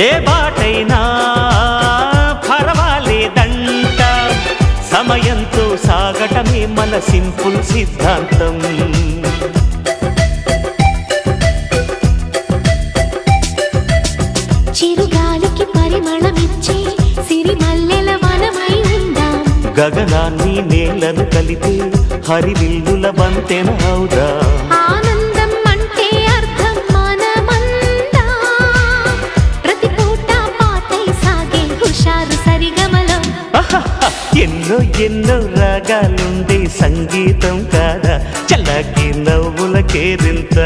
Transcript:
ఏ బాటైనా పర్వాలేదంట, సమయంతో సాగటమే మన సింపుల్ సిద్ధాంతం. చిరుగాలికి పరిమళమిచ్చే సిరిమల్లెల వనమై ఉందాం, గగనాన్ని నేలను కలిపే హరివిల్లుల వంతెన అవుదాం. ఆనందం అంటే అర్థం మనమందా, ప్రతి పూట పాటై సాగే హుషారు సరిగమలో. ఎన్నో ఎన్నో రాగాలుండే సంగీతం కాదా, చల్లకి నవ్వుల కేరింత.